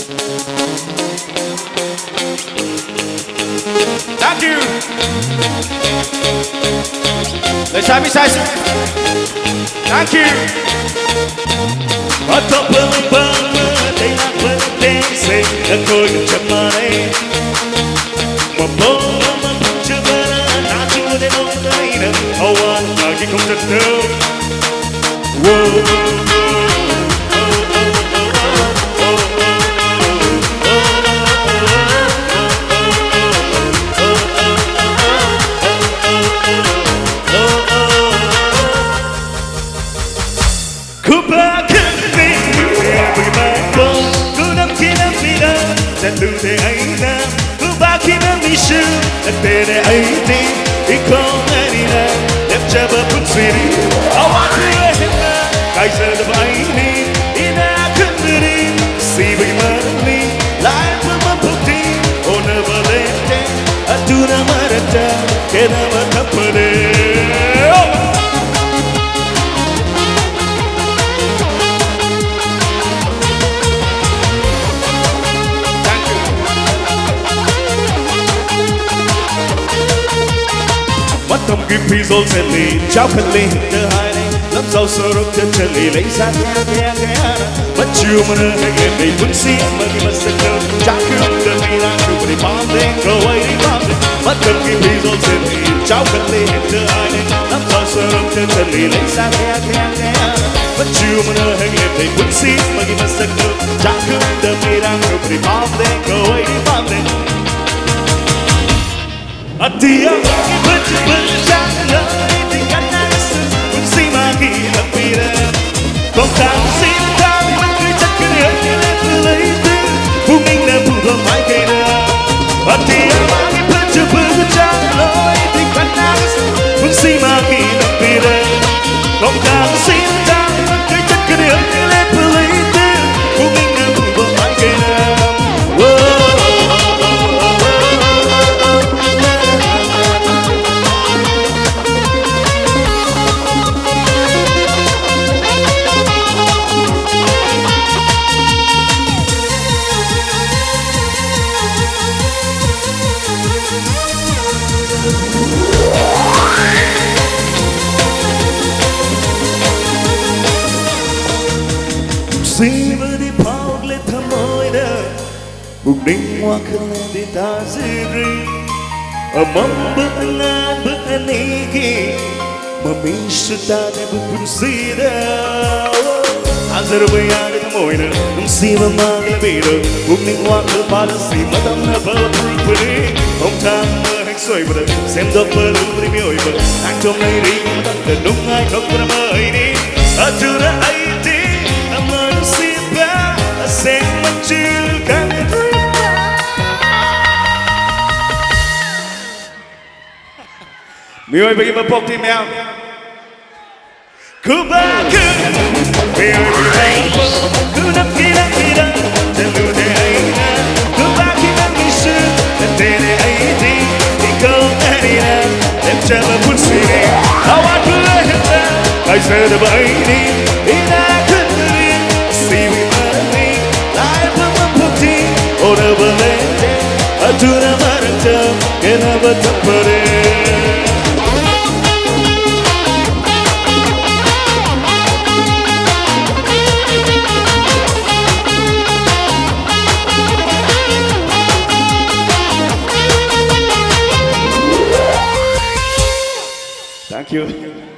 Thank you. Let's have it, guys. Thank you. What the they not what they say. The cold in Germany. My boy, my picture, not to the mountain. Oh, one, you come to know. Whoa. Từ thế ấy na, cứ ba khi nắng đi sương, đất bề này ấy đi, đi không ai đi na, đẹp cha bờ phun suy đi, áo áo cứ hết na, cái giờ đập ấy đi, đi na cứ đi, si bị mất đi, lại vẫn mất phục đi, oh never let them, atu na marata, ke na matapade. Tâm kim phi dồn sen lì cháo khăn lì đưa hai này lấp dầu sơ rốc chân chân lì lấy ra nghe mất chiều mà nơi hay nghe đầy vững xí mà đi mất sân đơn chắc cứ đơn đi ra cứ đi bám lên go away đi bám lên mất tâm kim phi dồn sen lì cháo khăn lì đưa hai này lấp dầu sơ rốc chân chân lì lấy ra nghe mất chiều mà nơi hay nghe đầy vững xí mà đi mất sân đơn chắc cứ đơn đi ra cứ đi bám lên go away đi bám lên Atia berjalan di kanan kursi magi lembira Kongtang cinta mengejar kerana pelita Bumi dan bulan mai kena Atia berjalan di kanan kursi magi lembira Kongtang cinta mengejar kerana pelita Bumi dan bulan mai kena Siva di pagle thamoida Bukding wakil di taziri Amam berengan bereniki Memisita di bukun sida Azerbaijan di thamoida Siva magle bida Bukding wakil pada sima tamna balapul pudi Ông thang mơ hành xoay bada Xem đọc bơ lưu đi miôi bơ Anh trong này đi Tăng gần đúng ai không có mơ ấy đi Ở chưa đã ấy đi Sen menculkan Mioi bagi mepok tim yang Ku bakar Mioi bagi mepok Ku nak kira-kira Tentu de aina Ku bagi mengisu Tene aiti Ikau adina Dem jala pun sini Awak boleh hendak Kai sedaba ini Ina kendiri Siwi mati Lai pemempukti Ora belente Aduna maranta Kena betapare Thank you.